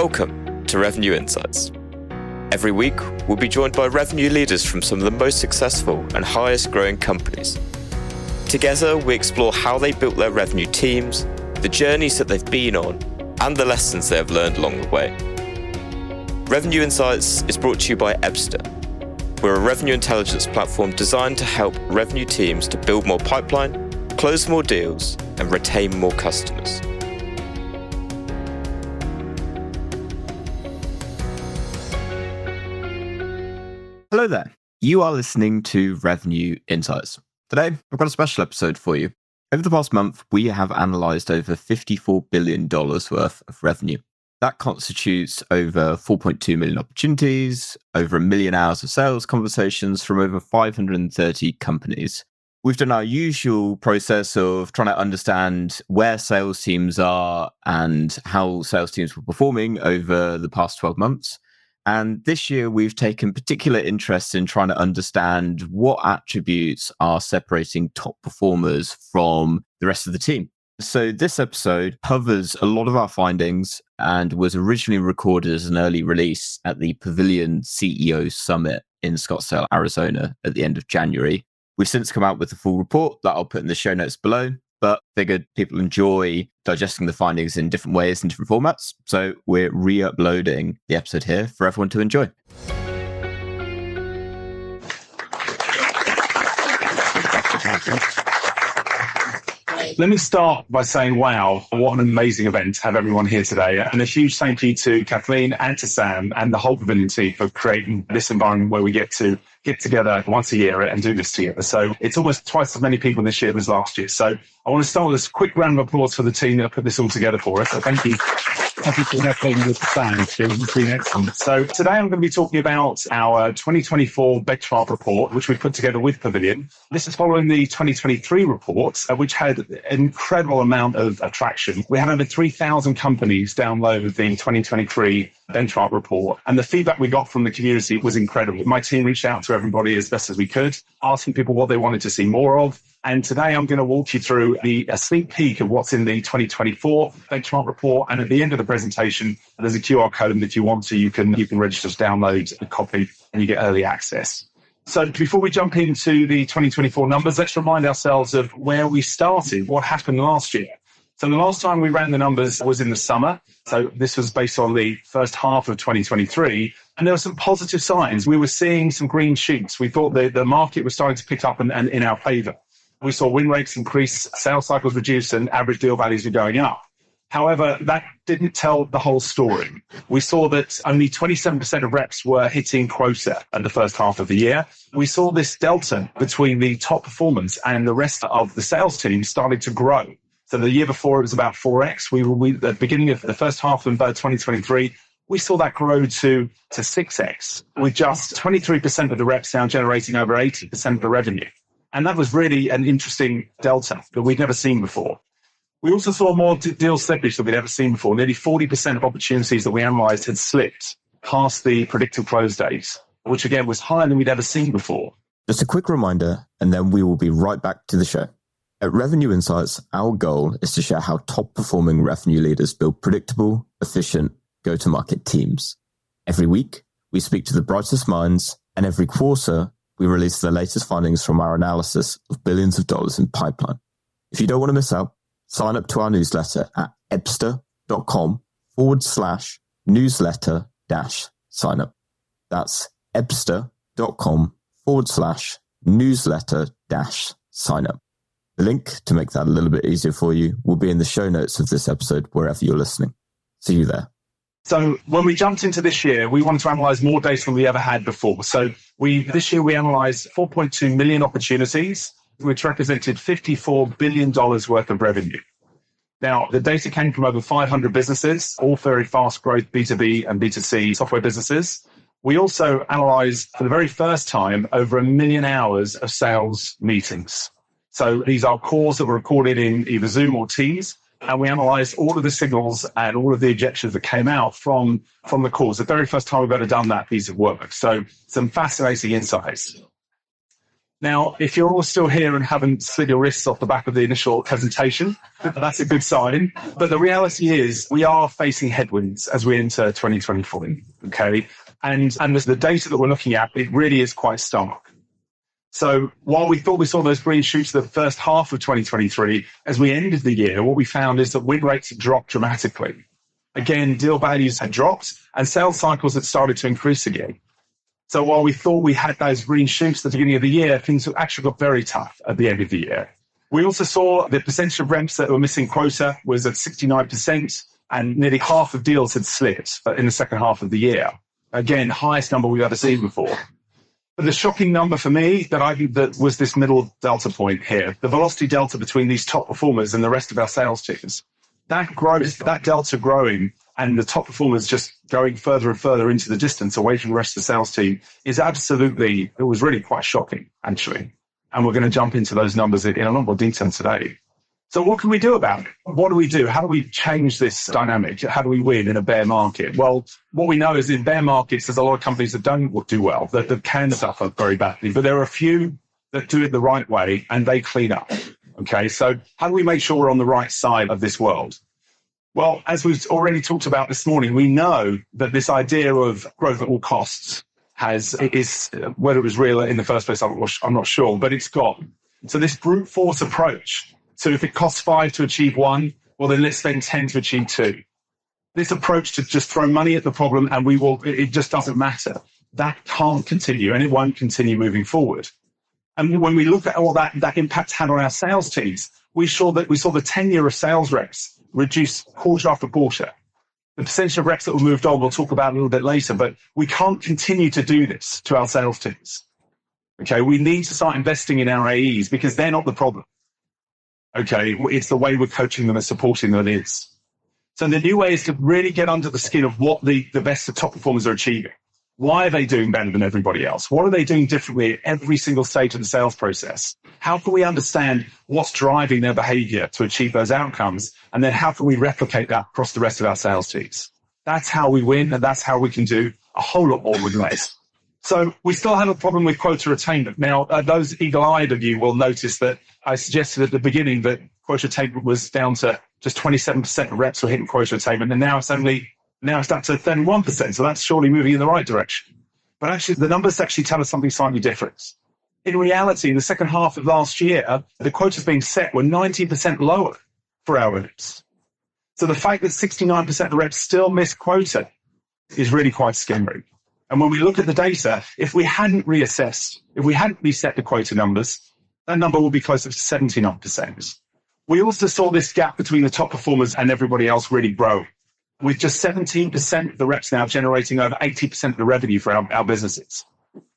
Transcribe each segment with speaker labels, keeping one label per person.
Speaker 1: Welcome to Revenue Insights. Every week, we'll be joined by revenue leaders from some of the most successful and highest growing companies. Together, we explore how they built their revenue teams, the journeys that they've been on, and the lessons they have learned along the way. Revenue Insights is brought to you by Ebster. We're a revenue intelligence platform designed to help revenue teams to build more pipeline, close more deals, and retain more customers.
Speaker 2: Hello there. You are listening to Revenue Insights. Today, I've got a special episode for you. Over the past month, we have analysed over $54 billion worth of revenue. That constitutes over 4.2 million opportunities, over 1 million hours of sales conversations from over 530 companies. We've done our usual process of trying to understand where sales teams are and how sales teams were performing over the past 12 months. And this year, we've taken particular interest in trying to understand what attributes are separating top performers from the rest of the team. So this episode covers a lot of our findings and was originally recorded as an early release at the Pavilion CEO Summit in Scottsdale, Arizona at the end of January. We've since come out with a full report that I'll put in the show notes below, but figured people enjoy digesting the findings in different ways and different formats. So we're re-uploading the episode here for everyone to enjoy.
Speaker 3: Let me start by saying, wow, what an amazing event to have everyone here today. And a huge thank you to Kathleen and to Sam and the whole Pavilion team for creating this environment where we get to get together once a year and do this together. So it's almost twice as many people this year as last year. So I want to start with a quick round of applause for the team that put this all together for us. So thank you. Thank you for helping with the plan. It's been excellent. So today I'm going to be talking about our 2024 benchmark report, which we put together with Pavilion. This is following the 2023 report, which had an incredible amount of attraction. We had over 3,000 companies download the 2023 benchmark report, and the feedback we got from the community was incredible. My team reached out to everybody as best as we could, asking people what they wanted to see more of. And today I'm going to walk you through a sneak peek of what's in the 2024 benchmark report. And at the end of the presentation, there's a QR code that you want to, you can register to download a copy and you get early access. So before we jump into the 2024 numbers, let's remind ourselves of where we started, what happened last year. So the last time we ran the numbers was in the summer. So this was based on the first half of 2023. And there were some positive signs. We were seeing some green shoots. We thought the market was starting to pick up and in our favor. We saw win rates increase, sales cycles reduce, and average deal values were going up. However, that didn't tell the whole story. We saw that only 27% of reps were hitting quota in the first half of the year. We saw this delta between the top performers and the rest of the sales team started to grow. So the year before, it was about 4x. We at the beginning of the first half of 2023, we saw that grow to 6x, with just 23% of the reps now generating over 80% of the revenue. And that was really an interesting delta that we'd never seen before. We also saw more deal slippage than we'd ever seen before. Nearly 40% of opportunities that we analysed had slipped past the predicted close dates, which again was higher than we'd ever seen before.
Speaker 2: Just a quick reminder, and then we will be right back to the show. At Revenue Insights, our goal is to share how top-performing revenue leaders build predictable, efficient, go-to-market teams. Every week, we speak to the brightest minds, and every quarter, we release the latest findings from our analysis of billions of dollars in pipeline. If you don't want to miss out, sign up to our newsletter at ebster.com/newsletter-sign up. That's ebster.com/newsletter-sign up. The link to make that a little bit easier for you will be in the show notes of this episode, wherever you're listening. See you there.
Speaker 3: So when we jumped into this year, we wanted to analyze more data than we ever had before. So this year we analyzed 4.2 million opportunities, which represented $54 billion worth of revenue. Now, the data came from over 500 businesses, all very fast growth B2B and B2C software businesses. We also analyzed for the very first time over 1 million hours of sales meetings. So these are calls that were recorded in either Zoom or Teams. And we analysed all of the signals and all of the objections that came out from the calls. The very first time we've ever done that piece of work. So some fascinating insights. Now, if you're all still here and haven't slid your wrists off the back of the initial presentation, that's a good sign. But the reality is we are facing headwinds as we enter 2024, okay? And the data that we're looking at, it really is quite stark. So while we thought we saw those green shoots the first half of 2023, as we ended the year, what we found is that win rates had dropped dramatically. Again, deal values had dropped and sales cycles had started to increase again. So while we thought we had those green shoots at the beginning of the year, things actually got very tough at the end of the year. We also saw the percentage of reps that were missing quota was at 69%, and nearly half of deals had slipped in the second half of the year. Again, highest number we've ever seen before. But the shocking number for me that was this middle delta point here, the velocity delta between these top performers and the rest of our sales teams. That growth, that delta growing, and the top performers just going further and further into the distance away from the rest of the sales team it was really quite shocking, actually. And we're going to jump into those numbers in a lot more detail today. So what can we do about it? What do we do? How do we change this dynamic? How do we win in a bear market? Well, what we know is in bear markets, there's a lot of companies that don't do well, that can suffer very badly. But there are a few that do it the right way and they clean up. Okay, so how do we make sure we're on the right side of this world? Well, as we've already talked about this morning, we know that this idea of growth at all costs is whether it was real in the first place, I'm not sure, but it's gone. So this brute force approach, so if it costs 5 to achieve 1, well, then let's spend 10 to achieve 2. This approach to just throw money at the problem and it just doesn't matter. That can't continue and it won't continue moving forward. And when we look at all that impact had on our sales teams, we saw the tenure of sales reps reduce quarter after quarter. The percentage of reps that were moved on, we'll talk about a little bit later, but we can't continue to do this to our sales teams. Okay, we need to start investing in our AEs because they're not the problem. Okay, it's the way we're coaching them and supporting them that is. So the new way is to really get under the skin of what the best of top performers are achieving. Why are they doing better than everybody else? What are they doing differently at every single stage of the sales process? How can we understand what's driving their behavior to achieve those outcomes? And then how can we replicate that across the rest of our sales teams? That's how we win, and that's how we can do a whole lot more with less. So we still have a problem with quota attainment. Now, those eagle-eyed of you will notice that I suggested at the beginning that quota attainment was down to just 27% of reps were hitting quota attainment, and now it's down to 31%. So that's surely moving in the right direction. But actually, the numbers actually tell us something slightly different. In reality, in the second half of last year, the quotas being set were 19% lower for our reps. So the fact that 69% of the reps still miss quota is really quite scary. And when we look at the data, if we hadn't reset the quota numbers, that number will be closer to 79%. We also saw this gap between the top performers and everybody else really grow, with just 17% of the reps now generating over 80% of the revenue for our businesses.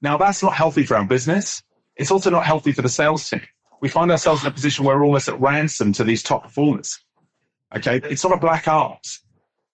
Speaker 3: Now, that's not healthy for our business. It's also not healthy for the sales team. We find ourselves in a position where we're almost at ransom to these top performers. Okay, it's not a black art.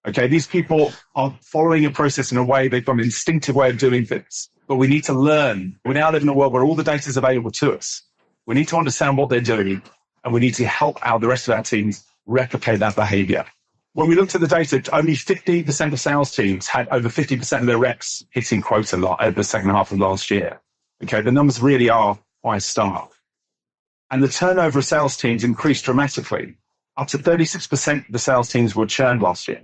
Speaker 3: Okay, these people are following a process in a way, they've got an instinctive way of doing things. But we need to learn. We now live in a world where all the data is available to us. We need to understand what they're doing, and we need to help the rest of our teams replicate that behavior. When we looked at the data, only 15% of sales teams had over 50% of their reps hitting quota at the second half of last year. Okay, the numbers really are quite stark. And the turnover of sales teams increased dramatically. Up to 36% of the sales teams were churned last year.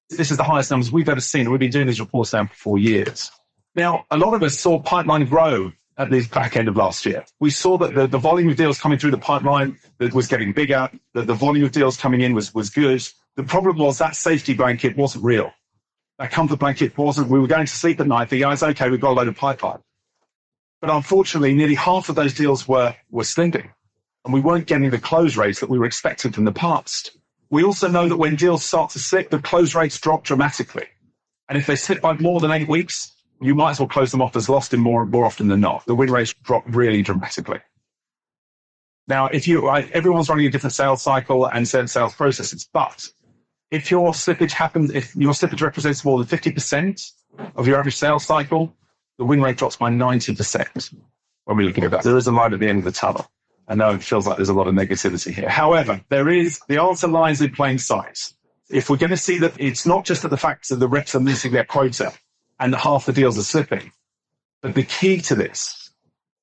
Speaker 3: This is the highest numbers we've ever seen. We've been doing these reports now for 4 years. Now, a lot of us saw pipeline grow at the back end of last year. We saw that the volume of deals coming through the pipeline that was getting bigger, that the volume of deals coming in was good. The problem was that safety blanket wasn't real. That comfort blanket wasn't. We were going to sleep at night thinking, oh, okay, we've got a load of pipeline. But unfortunately, nearly half of those deals were slipping, and we weren't getting the close rates that we were expecting from the past. We also know that when deals start to slip, the close rates drop dramatically. And if they slip by more than 8 weeks, you might as well close them off as lost in more often than not. The win rates drop really dramatically. Now, everyone's running a different sales cycle and certain sales processes, but if your slippage represents more than 50% of your average sales cycle, the win rate drops by 90% when we look at that. There is a light at the end of the tunnel. I know it feels like there's a lot of negativity here. However, the answer lies in plain sight. If we're going to see that it's not just that the fact that the reps are missing their quota and that half the deals are slipping, but the key to this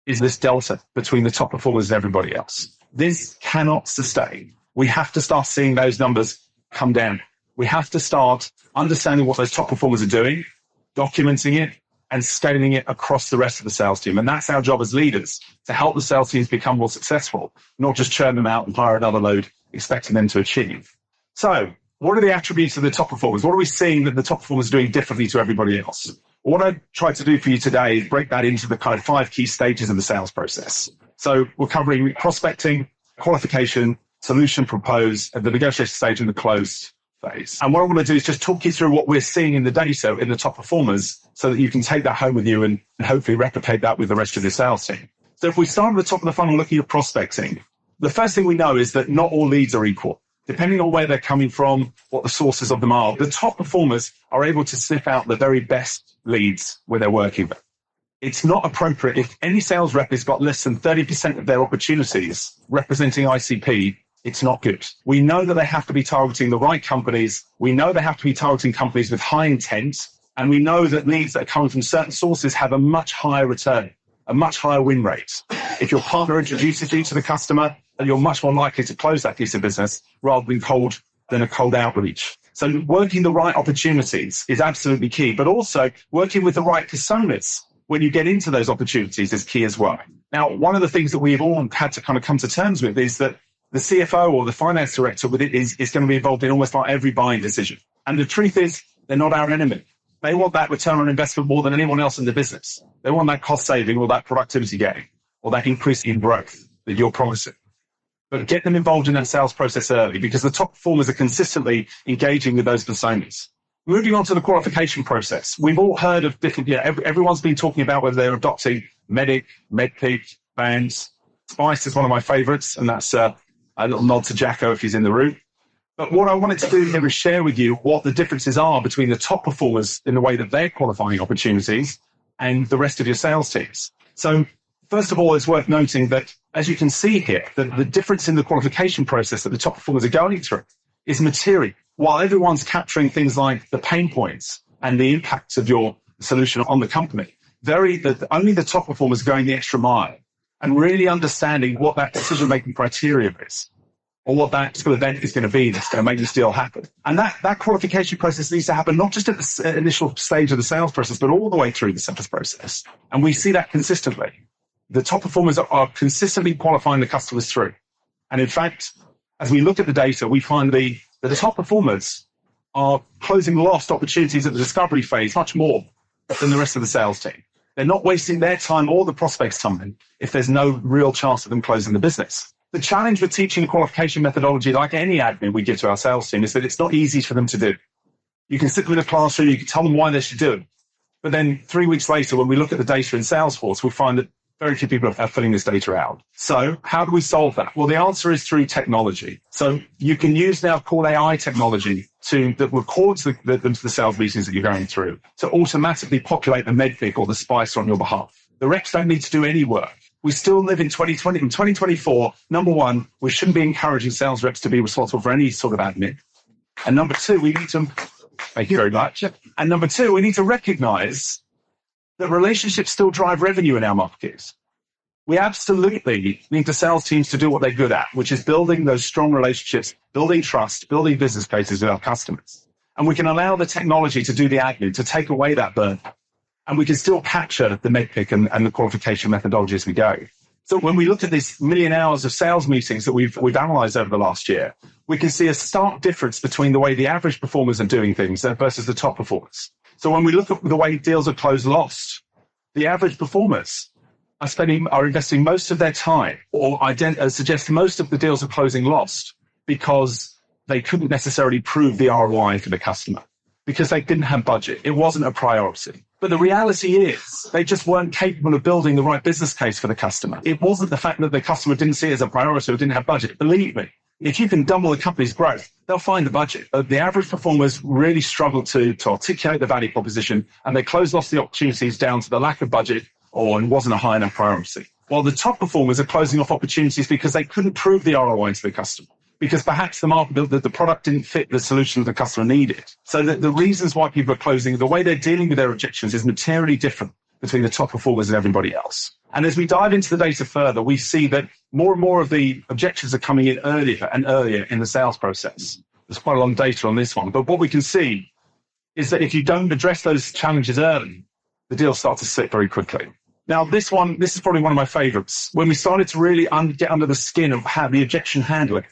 Speaker 3: is this delta between the top performers and everybody else. This cannot sustain. We have to start seeing those numbers come down. We have to start understanding what those top performers are doing, documenting it, and scaling it across the rest of the sales team. And that's our job as leaders, to help the sales teams become more successful, not just churn them out and hire another load, expecting them to achieve. So what are the attributes of the top performers? What are we seeing that the top performers are doing differently to everybody else? What I tried to do for you today is break that into the kind of 5 key stages of the sales process. So we're covering prospecting, qualification, solution, propose, at the negotiation stage, and the close phase. And what I want to do is just talk you through what we're seeing in the data in the top performers so that you can take that home with you and hopefully replicate that with the rest of the sales team. So if we start at the top of the funnel looking at prospecting, the first thing we know is that not all leads are equal. Depending on where they're coming from, what the sources of them are, the top performers are able to sniff out the very best leads where they're working with. It's not appropriate if any sales rep has got less than 30% of their opportunities representing ICP. It's not good. We know that they have to be targeting the right companies. We know they have to be targeting companies with high intent. And we know that leads that are coming from certain sources have a much higher return, a much higher win rate. If your partner introduces you to the customer, you're much more likely to close that piece of business rather than a cold outreach. So working the right opportunities is absolutely key, but also working with the right personas when you get into those opportunities is key as well. Now, one of the things that we've all had to kind of come to terms with is that the CFO or the finance director with it is going to be involved in almost like every buying decision. And the truth is, they're not our enemy. They want that return on investment more than anyone else in the business. They want that cost saving or that productivity gain or that increase in growth that you're promising. But get them involved in that sales process early, because the top performers are consistently engaging with those personas. Moving on to the qualification process. We've all heard of different, everyone's been talking about whether they're adopting MEDDIC, MEDPIC, bands. SPICE is one of my favorites, and that's a little nod to Jacko if he's in the room. But what I wanted to do here is share with you what the differences are between the top performers in the way that they're qualifying opportunities and the rest of your sales teams. So first of all, it's worth noting that, as you can see here, that the difference in the qualification process that the top performers are going through is material. While everyone's capturing things like the pain points and the impacts of your solution on the company, only the top performers are going the extra mile and really understanding what that decision-making criteria is, or what that sort of event is going to be that's going to make this deal happen. And that qualification process needs to happen not just at the initial stage of the sales process, but all the way through the sales process. And we see that consistently. The top performers are consistently qualifying the customers through. And in fact, as we look at the data, we find that the top performers are closing lost opportunities at the discovery phase much more than the rest of the sales team. They're not wasting their time or the prospect's time if there's no real chance of them closing the business. The challenge with teaching a qualification methodology, like any admin we give to our sales team, is that it's not easy for them to do. You can sit them in a classroom, you can tell them why they should do it. But then 3 weeks later, when we look at the data in Salesforce, we find that very few people are filling this data out. So how do we solve that? Well, the answer is through technology. So you can use now call AI technology that records the sales meetings that you're going through to automatically populate the MEDPIC or the SPICE on your behalf. The reps don't need to do any work. We still live in 2020. In 2024, number one, we shouldn't be encouraging sales reps to be responsible for any sort of admin. And number two, we need to, thank you very much. And number two, we need to recognize that relationships still drive revenue in our markets. We absolutely need the sales teams to do what they're good at, which is building those strong relationships, building trust, building business cases with our customers. And we can allow the technology to do the admin, to take away that burden. And we can still capture the MEDPIC and the qualification methodology as we go. So when we look at these million hours of sales meetings that we've analyzed over the last year, we can see a stark difference between the way the average performers are doing things versus the top performers. So when we look at the way deals are closed lost, the average performers are investing most of their time or suggest most of the deals are closing lost because they couldn't necessarily prove the ROI for the customer because they didn't have budget. It wasn't a priority. But the reality is they just weren't capable of building the right business case for the customer. It wasn't the fact that the customer didn't see it as a priority or didn't have budget. Believe me, if you can double the company's growth, they'll find the budget. The average performers really struggle to articulate the value proposition, and they close off the opportunities down to the lack of budget or it wasn't a high enough priority. While the top performers are closing off opportunities because they couldn't prove the ROI to the customer, because perhaps the product didn't fit the solution the customer needed. So the reasons why people are closing, the way they're dealing with their objections is materially different between the top performers and everybody else. And as we dive into the data further, we see that more and more of the objections are coming in earlier and earlier in the sales process. There's quite a lot of data on this one, but what we can see is that if you don't address those challenges early, the deals start to slip very quickly. Now, this is probably one of my favorites. When we started to really get under the skin of how the objection handling,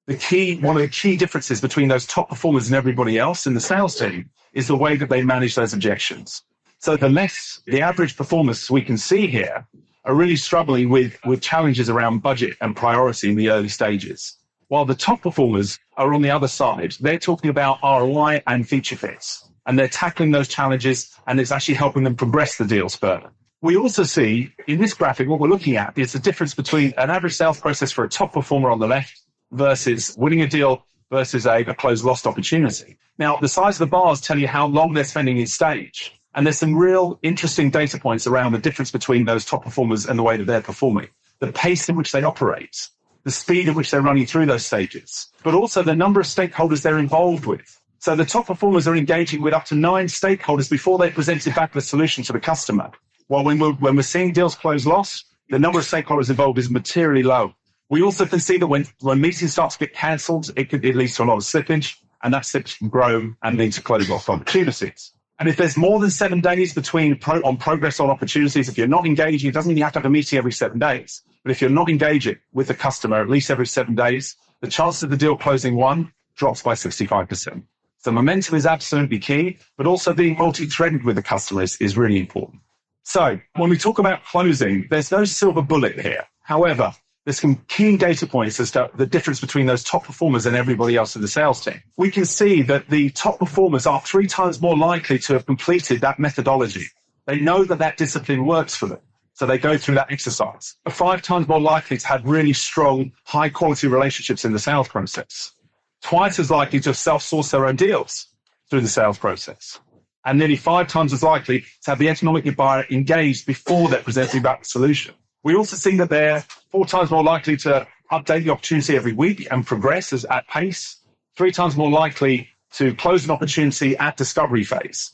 Speaker 3: one of the key differences between those top performers and everybody else in the sales team is the way that they manage those objections. So the average performers we can see here are really struggling with challenges around budget and priority in the early stages. While the top performers are on the other side, they're talking about ROI and feature fits, and they're tackling those challenges, and it's actually helping them progress the deals further. We also see in this graphic, what we're looking at is the difference between an average sales process for a top performer on the left versus winning a deal versus a closed lost opportunity. Now, the size of the bars tell you how long they're spending each stage. And there's some real interesting data points around the difference between those top performers and the way that they're performing, the pace in which they operate, the speed at which they're running through those stages, but also the number of stakeholders they're involved with. So the top performers are engaging with up to 9 stakeholders before they presented back the solution to the customer. While when we're seeing deals close loss, the number of stakeholders involved is materially low. We also can see that when meetings start to get cancelled, it leads to a lot of slippage, and that slippage can grow and lead to close off opportunities. And if there's more than 7 days between progress on opportunities, if you're not engaging, it doesn't mean you have to have a meeting every 7 days. But if you're not engaging with the customer at least every 7 days, the chance of the deal closing one drops by 65%. So momentum is absolutely key, but also being multi-threaded with the customer is really important. So when we talk about closing, there's no silver bullet here. However, there's some key data points as to the difference between those top performers and everybody else in the sales team. We can see that the top performers are 3 times more likely to have completed that methodology. They know that discipline works for them, so they go through that exercise. Are 5 times more likely to have really strong, high-quality relationships in the sales process. Twice as likely to have self-sourced their own deals through the sales process. And nearly 5 times as likely to have the economic buyer engaged before they're presenting back the solution. We also see that they're 4 times more likely to update the opportunity every week and progress at pace, 3 times more likely to close an opportunity at discovery phase.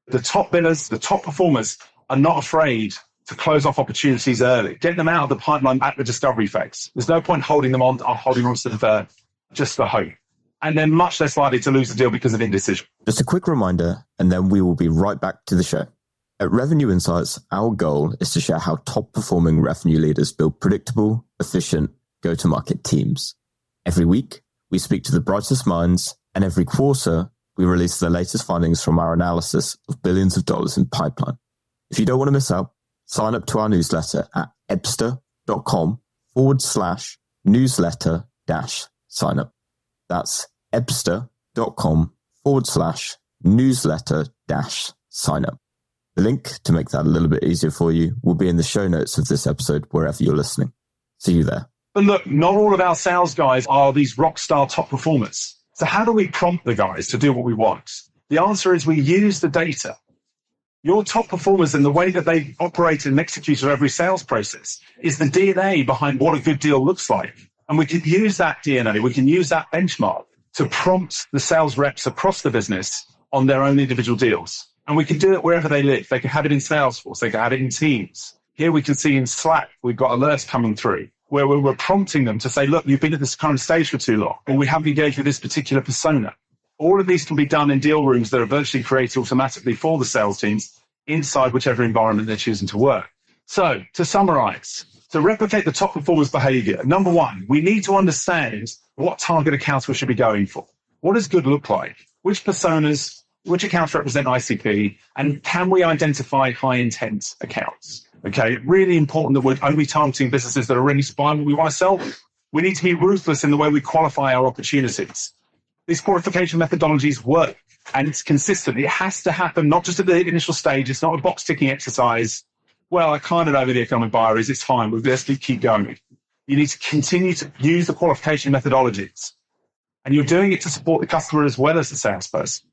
Speaker 3: The top billers, the top performers are not afraid to close off opportunities early, get them out of the pipeline at the discovery phase. There's no point holding on to them just for hope. And they're much less likely to lose the deal because of indecision.
Speaker 2: Just a quick reminder, and then we will be right back to the show. At Revenue Insights, our goal is to share how top-performing revenue leaders build predictable, efficient go-to-market teams. Every week, we speak to the brightest minds, and every quarter, we release the latest findings from our analysis of billions of dollars in pipeline. If you don't want to miss out, sign up to our newsletter at ebster.com/newsletter-sign-up. That's ebster.com/newsletter-sign-up. The link to make that a little bit easier for you will be in the show notes of this episode, wherever you're listening. See you there.
Speaker 3: But look, not all of our sales guys are these rock star top performers. So how do we prompt the guys to do what we want? The answer is we use the data. Your top performers and the way that they operate and execute through every sales process is the DNA behind what a good deal looks like. And we can use that DNA, we can use that benchmark to prompt the sales reps across the business on their own individual deals. And we can do it wherever they live. They can have it in Salesforce. They can have it in Teams. Here we can see in Slack, we've got alerts coming through where we're prompting them to say, look, you've been at this current stage for too long, or we haven't engaged with this particular persona. All of these can be done in deal rooms that are virtually created automatically for the sales teams inside whichever environment they're choosing to work. So to summarize, to replicate the top performers' behavior, number 1, we need to understand what target accounts we should be going for. What does good look like? Which personas, which accounts represent ICP, and can we identify high intent accounts? Okay, really important that we're only targeting businesses that are really buying what we want to sell them. We need to be ruthless in the way we qualify our opportunities. These qualification methodologies work, and it's consistent. It has to happen, not just at the initial stage. It's not a box ticking exercise. Well, I kind of know who the economic buyer is. It's fine. Let's keep going. You need to continue to use the qualification methodologies, and you're doing it to support the customer as well as the salesperson.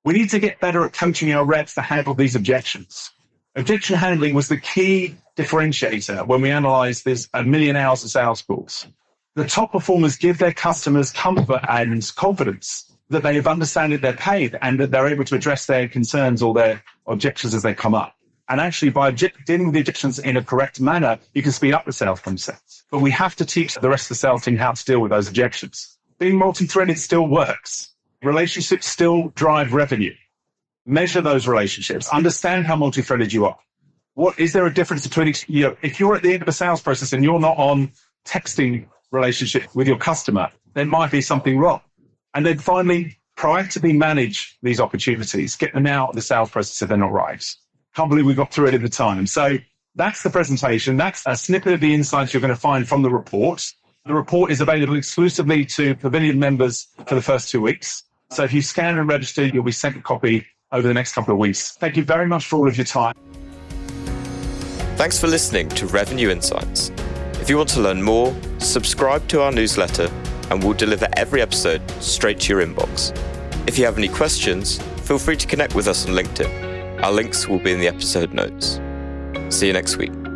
Speaker 3: We need to get better at coaching our reps to handle these objections. Objection handling was the key differentiator when we analyzed this 1 million hours of sales calls. The top performers give their customers comfort and confidence that they have understood they're paid and that they're able to address their concerns or their objections as they come up. And actually, by dealing with the objections in a correct manner, you can speed up the sales process. But we have to teach the rest of the sales team how to deal with those objections. Being multi-threaded still works. Relationships still drive revenue. Measure those relationships. Understand how multi-threaded you are. What is there a difference between, if you're at the end of a sales process and you're not on texting relationship with your customer, there might be something wrong. And then finally, proactively manage these opportunities. Get them out of the sales process if they're not right. Can't believe we got through it at the time. So that's the presentation. That's a snippet of the insights you're going to find from the report. The report is available exclusively to Pavilion members for the first 2 weeks. So if you scan and register, you'll be sent a copy over the next couple of weeks. Thank you very much for all of your time.
Speaker 1: Thanks for listening to Revenue Insights. If you want to learn more, subscribe to our newsletter and we'll deliver every episode straight to your inbox. If you have any questions, feel free to connect with us on LinkedIn. Our links will be in the episode notes. See you next week.